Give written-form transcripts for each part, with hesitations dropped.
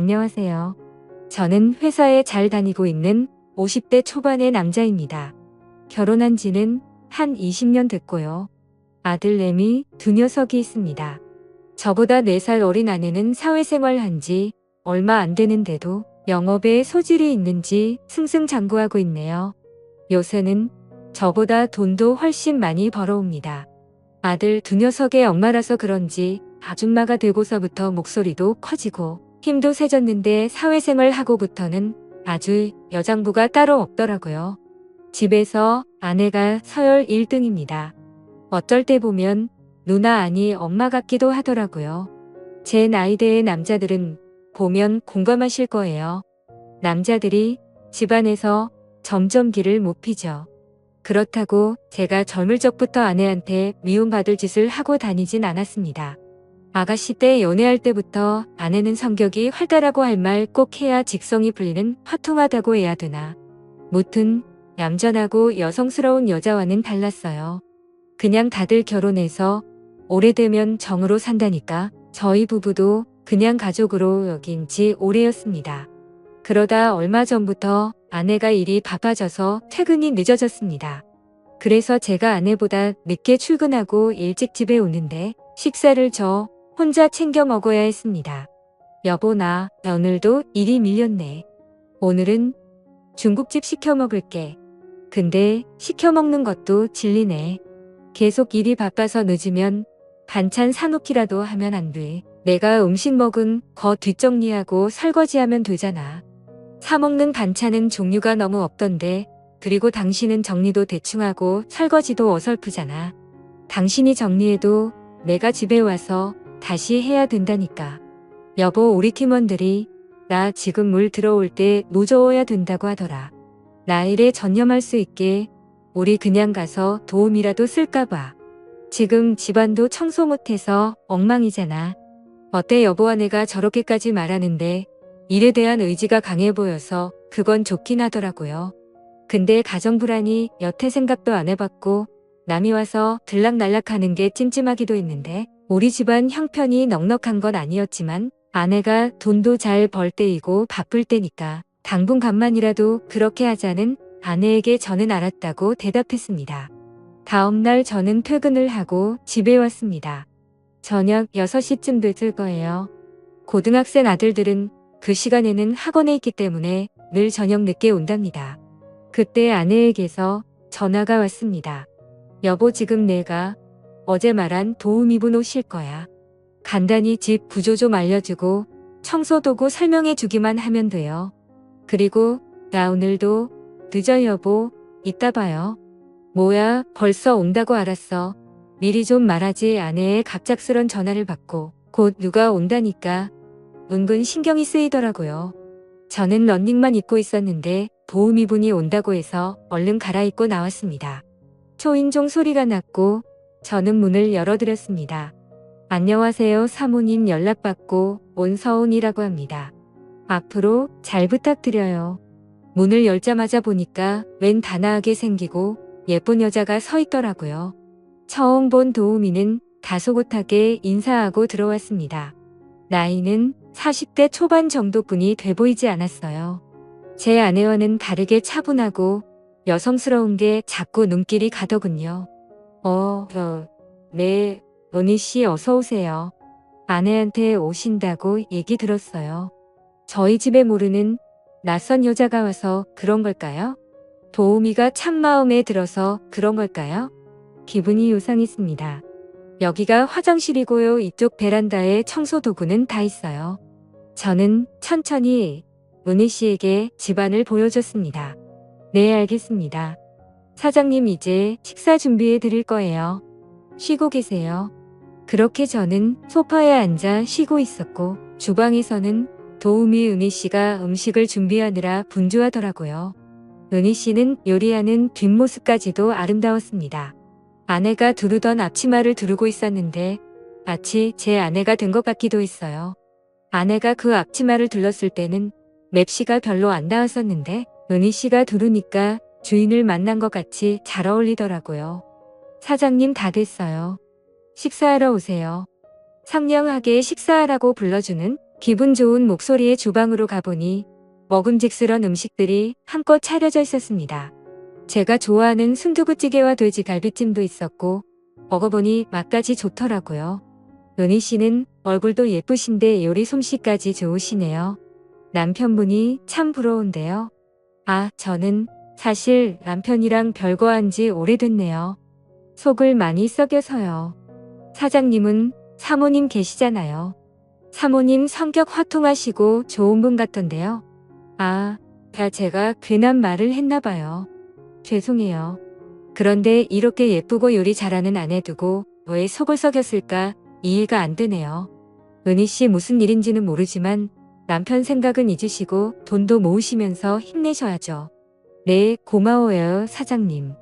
안녕하세요. 저는 회사에 잘 다니고 있는 50대 초반의 남자입니다. 결혼한 지는 한 20년 됐고요. 아들 램이 두 녀석이 있습니다. 저보다 4살 어린 아내는 사회생활 한 지 얼마 안 되는데도 영업에 소질이 있는지 승승장구하고 있네요. 요새는 저보다 돈도 훨씬 많이 벌어옵니다. 아들 두 녀석의 엄마라서 그런지 아줌마가 되고서부터 목소리도 커지고 힘도 세졌는데 사회생활 하고부터는 아주 여장부가 따로 없더라고요. 집에서 아내가 서열 1등입니다. 어쩔 때 보면 누나 아니 엄마 같기도 하더라고요. 제 나이대의 남자들은 보면 공감하실 거예요. 남자들이 집안에서 점점 기를 못 피죠. 그렇다고 제가 젊을 적부터 아내한테 미움받을 짓을 하고 다니진 않았습니다. 아가씨 때 연애할 때부터 아내는 성격이 활달하고 할 말 꼭 해야 직성이 풀리는 화통하다고 해야 되나. 무튼 얌전하고 여성스러운 여자와는 달랐어요. 그냥 다들 결혼해서 오래되면 정으로 산다니까 저희 부부도 그냥 가족으로 여긴 지 오래였습니다. 그러다 얼마 전부터 아내가 일이 바빠져서 퇴근이 늦어졌습니다. 그래서 제가 아내보다 늦게 출근하고 일찍 집에 오는데 식사를 저 혼자 챙겨 먹어야 했습니다. 여보 나 오늘도 일이 밀렸네. 오늘은 중국집 시켜 먹을게. 근데 시켜 먹는 것도 질리네. 계속 일이 바빠서 늦으면 반찬 사놓기라도 하면 안 돼. 내가 음식 먹은 거 뒷정리하고 설거지하면 되잖아. 사먹는 반찬은 종류가 너무 없던데 그리고 당신은 정리도 대충 하고 설거지도 어설프잖아. 당신이 정리해도 내가 집에 와서 다시 해야 된다니까. 여보 우리 팀원들이 나 지금 물 들어올 때 노저어야 된다고 하더라. 나 일에 전념할 수 있게 우리 그냥 가서 도움이라도 쓸까봐. 지금 집안도 청소 못해서 엉망이잖아. 어때 여보와 내가 저렇게까지 말하는데 일에 대한 의지가 강해 보여서 그건 좋긴 하더라고요. 근데 가정불안이 여태 생각도 안 해봤고 남이 와서 들락날락하는 게 찜찜하기도 했는데 우리 집안 형편이 넉넉한 건 아니었지만 아내가 돈도 잘 벌 때이고 바쁠 때니까 당분간만이라도 그렇게 하자는 아내에게 저는 알았다고 대답했습니다. 다음날 저는 퇴근을 하고 집에 왔습니다. 저녁 6시쯤 됐을 거예요. 고등학생 아들들은 그 시간에는 학원에 있기 때문에 늘 저녁 늦게 온답니다. 그때 아내에게서 전화가 왔습니다. 여보 지금 내가 어제 말한 도우미분 오실 거야. 간단히 집 구조 좀 알려주고 청소도구 설명해 주기만 하면 돼요. 그리고 나 오늘도 늦어 여보. 이따 봐요. 뭐야 벌써 온다고 알았어. 미리 좀 말하지. 아내의 갑작스런 전화를 받고 곧 누가 온다니까 은근 신경이 쓰이더라고요. 저는 런닝만 입고 있었는데 도우미분이 온다고 해서 얼른 갈아입고 나왔습니다. 초인종 소리가 났고 저는 문을 열어드렸습니다. 안녕하세요 사모님 연락받고 온 서운이라고 합니다. 앞으로 잘 부탁드려요. 문을 열자마자 보니까 웬 단아하게 생기고 예쁜 여자가 서 있더라고요. 처음 본 도우미는 다소곳하게 인사하고 들어왔습니다. 나이는 40대 초반 정도뿐이 돼 보이지 않았어요. 제 아내와는 다르게 차분하고 여성스러운 게 자꾸 눈길이 가더군요. 네, 은희씨 어서 오세요. 아내한테 오신다고 얘기 들었어요. 저희 집에 모르는 낯선 여자가 와서 그런 걸까요? 도우미가 참 마음에 들어서 그런 걸까요? 기분이 요상했습니다. 여기가 화장실이고요. 이쪽 베란다에 청소도구는 다 있어요. 저는 천천히 은희 씨에게 집안을 보여줬습니다. 네, 알겠습니다. 사장님 이제 식사 준비해 드릴 거예요. 쉬고 계세요. 그렇게 저는 소파에 앉아 쉬고 있었고 주방에서는 도우미 은희 씨가 음식을 준비하느라 분주하더라고요. 은희 씨는 요리하는 뒷모습까지도 아름다웠습니다. 아내가 두르던 앞치마를 두르고 있었는데 마치 제 아내가 된 것 같기도 했어요. 아내가 그 앞치마를 둘렀을 때는 맵시가 별로 안 닿았었는데 은희 씨가 두르니까 주인을 만난 것 같이 잘 어울리더라고요. 사장님 다 됐어요. 식사하러 오세요. 상냥하게 식사하라고 불러주는 기분 좋은 목소리의 주방으로 가보니 먹음직스런 음식들이 한껏 차려져 있었습니다. 제가 좋아하는 순두부찌개와 돼지갈비찜도 있었고 먹어보니 맛까지 좋더라고요. 은희 씨는 얼굴도 예쁘신데 요리 솜씨까지 좋으시네요. 남편분이 참 부러운데요. 아, 저는 사실 남편이랑 별거한 지 오래됐네요. 속을 많이 썩여서요. 사장님은 사모님 계시잖아요. 사모님 성격 화통하시고 좋은 분 같던데요. 아, 제가 괜한 말을 했나 봐요. 죄송해요. 그런데 이렇게 예쁘고 요리 잘하는 아내 두고 왜 속을 썩였을까 이해가 안 되네요. 은희 씨 무슨 일인지는 모르지만 남편 생각은 잊으시고 돈도 모으시면서 힘내셔야죠. 네, 고마워요, 사장님.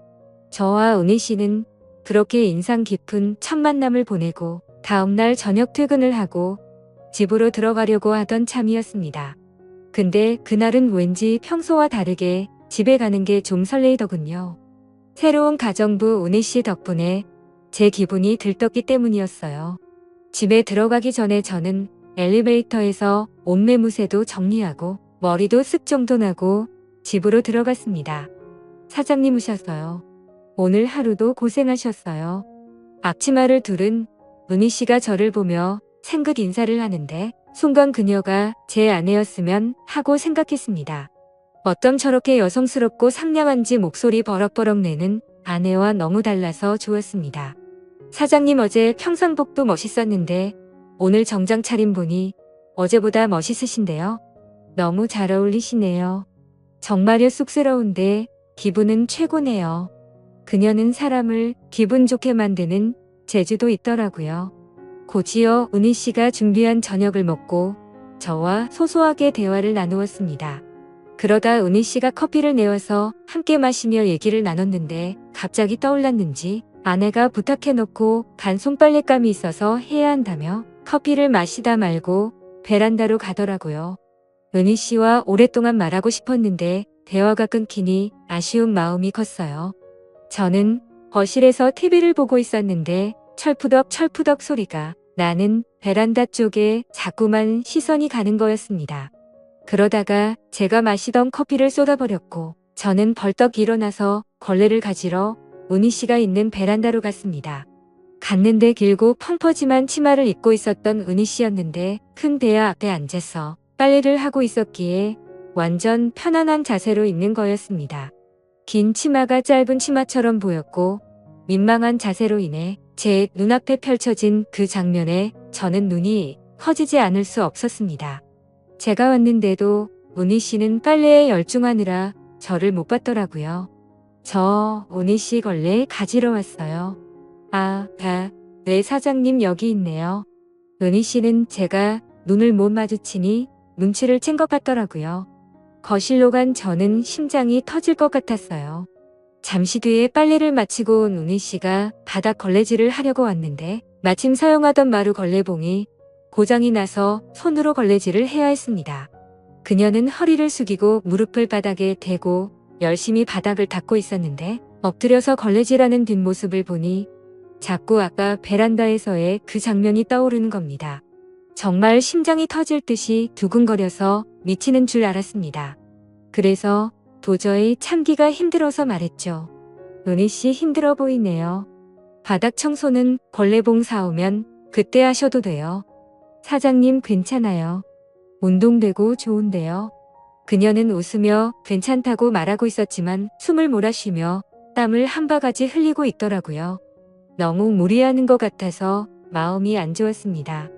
저와 은희 씨는 그렇게 인상 깊은 첫 만남을 보내고 다음날 저녁 퇴근을 하고 집으로 들어가려고 하던 참이었습니다. 근데 그날은 왠지 평소와 다르게 집에 가는 게 좀 설레이더군요. 새로운 가정부 은희 씨 덕분에 제 기분이 들떴기 때문이었어요. 집에 들어가기 전에 저는 엘리베이터에서 옷매무새도 정리하고 머리도 쓱 정돈하고 집으로 들어갔습니다. 사장님 오셨어요. 오늘 하루도 고생하셨어요. 앞치마를 두른 은희 씨가 저를 보며 생긋 인사를 하는데 순간 그녀가 제 아내였으면 하고 생각했습니다. 어쩜 저렇게 여성스럽고 상냥한지 목소리 버럭버럭 내는 아내와 너무 달라서 좋았습니다. 사장님 어제 평상복도 멋있었는데 오늘 정장 차림 보니 어제보다 멋있으신데요. 너무 잘 어울리시네요. 정말요 쑥스러운데 기분은 최고네요. 그녀는 사람을 기분 좋게 만드는 재주도 있더라고요. 곧이어 은희 씨가 준비한 저녁을 먹고 저와 소소하게 대화를 나누었습니다. 그러다 은희 씨가 커피를 내와서 함께 마시며 얘기를 나눴는데 갑자기 떠올랐는지 아내가 부탁해놓고 간 손빨래감이 있어서 해야 한다며 커피를 마시다 말고 베란다로 가더라고요. 은희 씨와 오랫동안 말하고 싶었는데 대화가 끊기니 아쉬운 마음이 컸어요. 저는 거실에서 TV를 보고 있었는데 철푸덕 소리가 나는 베란다 쪽에 자꾸만 시선이 가는 거였습니다. 그러다가 제가 마시던 커피를 쏟아버렸고 저는 벌떡 일어나서 걸레를 가지러 은희 씨가 있는 베란다로 갔습니다. 갔는데 길고 펑퍼짐한 치마를 입고 있었던 은희 씨였는데 큰 대야 앞에 앉아서 빨래를 하고 있었기에 완전 편안한 자세로 있는 거였습니다. 긴 치마가 짧은 치마처럼 보였고 민망한 자세로 인해 제 눈앞에 펼쳐진 그 장면에 저는 눈이 커지지 않을 수 없었습니다. 제가 왔는데도 은희 씨는 빨래에 열중하느라 저를 못 봤더라고요. 저 은희 씨 걸레 가지러 왔어요. 네 사장님 여기 있네요. 은희 씨는 제가 눈을 못 마주치니 눈치를 챈 것 같더라고요. 거실로 간 저는 심장이 터질 것 같았어요. 잠시 뒤에 빨래를 마치고 온 은희 씨가 바닥 걸레질을 하려고 왔는데 마침 사용하던 마루 걸레봉이 고장이 나서 손으로 걸레질을 해야 했습니다. 그녀는 허리를 숙이고 무릎을 바닥에 대고 열심히 바닥을 닦고 있었는데 엎드려서 걸레질하는 뒷모습을 보니 자꾸 아까 베란다에서의 그 장면이 떠오르는 겁니다. 정말 심장이 터질 듯이 두근거려서 미치는 줄 알았습니다. 그래서 도저히 참기가 힘들어서 말했죠. 은희 씨 힘들어 보이네요. 바닥 청소는 걸레봉 사오면 그때 하셔도 돼요. 사장님 괜찮아요. 운동되고 좋은데요. 그녀는 웃으며 괜찮다고 말하고 있었지만 숨을 몰아쉬며 땀을 한 바가지 흘리고 있더라고요. 너무 무리하는 것 같아서 마음이 안 좋았습니다.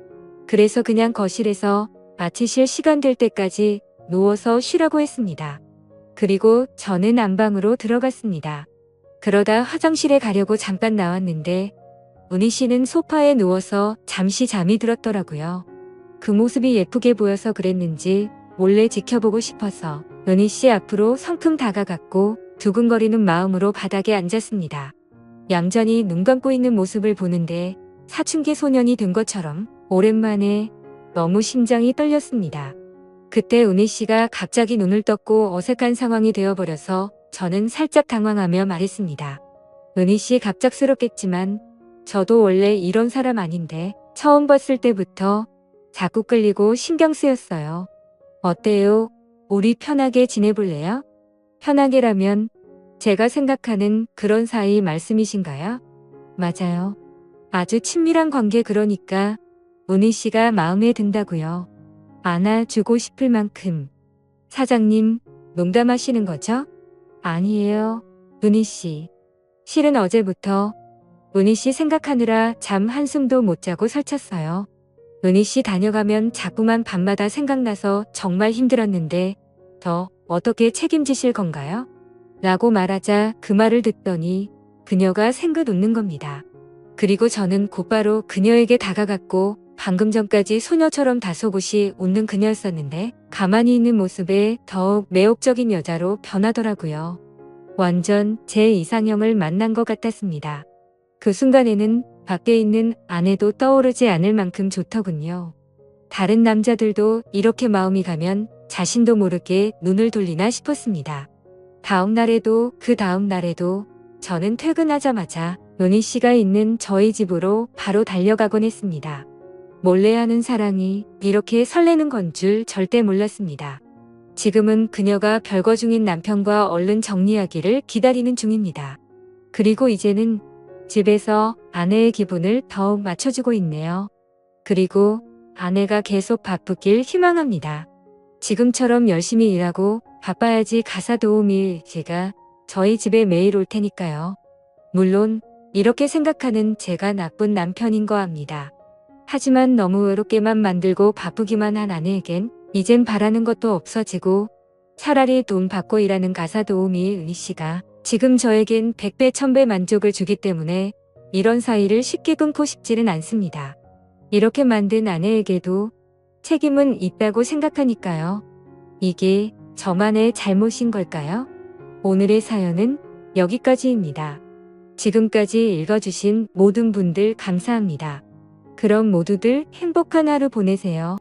그래서 그냥 거실에서 마치실 시간 될 때까지 누워서 쉬라고 했습니다. 그리고 저는 안방으로 들어갔습니다. 그러다 화장실에 가려고 잠깐 나왔는데 은희 씨는 소파에 누워서 잠시 잠이 들었더라고요. 그 모습이 예쁘게 보여서 그랬는지 몰래 지켜보고 싶어서 은희 씨 앞으로 성큼 다가갔고 두근거리는 마음으로 바닥에 앉았습니다. 얌전히 눈 감고 있는 모습을 보는데 사춘기 소년이 된 것처럼 오랜만에 너무 심장이 떨렸습니다. 그때 은희 씨가 갑자기 눈을 떴고 어색한 상황이 되어버려서 저는 살짝 당황하며 말했습니다. 은희 씨 갑작스럽겠지만 저도 원래 이런 사람 아닌데 처음 봤을 때부터 자꾸 끌리고 신경 쓰였어요. 어때요? 우리 편하게 지내볼래요? 편하게라면 제가 생각하는 그런 사이 말씀이신가요? 맞아요. 아주 친밀한 관계 그러니까 은희 씨가 마음에 든다고요. 안아주고 싶을 만큼. 사장님, 농담하시는 거죠? 아니에요. 은희 씨. 실은 어제부터 은희 씨 생각하느라 잠 한숨도 못 자고 설쳤어요. 은희 씨 다녀가면 자꾸만 밤마다 생각나서 정말 힘들었는데 더 어떻게 책임지실 건가요? 라고 말하자 그 말을 듣더니 그녀가 생긋 웃는 겁니다. 그리고 저는 곧바로 그녀에게 다가갔고 방금 전까지 소녀처럼 다소곳이 웃는 그녀였었는데 가만히 있는 모습에 더욱 매혹적인 여자로 변하더라고요. 완전 제 이상형을 만난 것 같았습니다. 그 순간에는 밖에 있는 아내도 떠오르지 않을 만큼 좋더군요. 다른 남자들도 이렇게 마음이 가면 자신도 모르게 눈을 돌리나 싶었습니다. 다음 날에도 그 다음 날에도 저는 퇴근하자마자 은희 씨가 있는 저희 집으로 바로 달려가곤 했습니다. 몰래 하는 사랑이 이렇게 설레는 건 줄 절대 몰랐습니다. 지금은 그녀가 별거 중인 남편과 얼른 정리하기를 기다리는 중입니다. 그리고 이제는 집에서 아내의 기분을 더욱 맞춰주고 있네요. 그리고 아내가 계속 바쁘길 희망합니다. 지금처럼 열심히 일하고 바빠야지 가사 도우미 제가 저희 집에 매일 올 테니까요. 물론 이렇게 생각하는 제가 나쁜 남편인 거 압니다. 하지만 너무 외롭게만 만들고 바쁘기만 한 아내에겐 이젠 바라는 것도 없어지고 차라리 돈 받고 일하는 가사 도우미 은희 씨가 지금 저에겐 100배 1000배 만족을 주기 때문에 이런 사이를 쉽게 끊고 싶지는 않습니다. 이렇게 만든 아내에게도 책임은 있다고 생각하니까요. 이게 저만의 잘못인 걸까요? 오늘의 사연은 여기까지입니다. 지금까지 읽어주신 모든 분들 감사합니다. 그럼 모두들 행복한 하루 보내세요.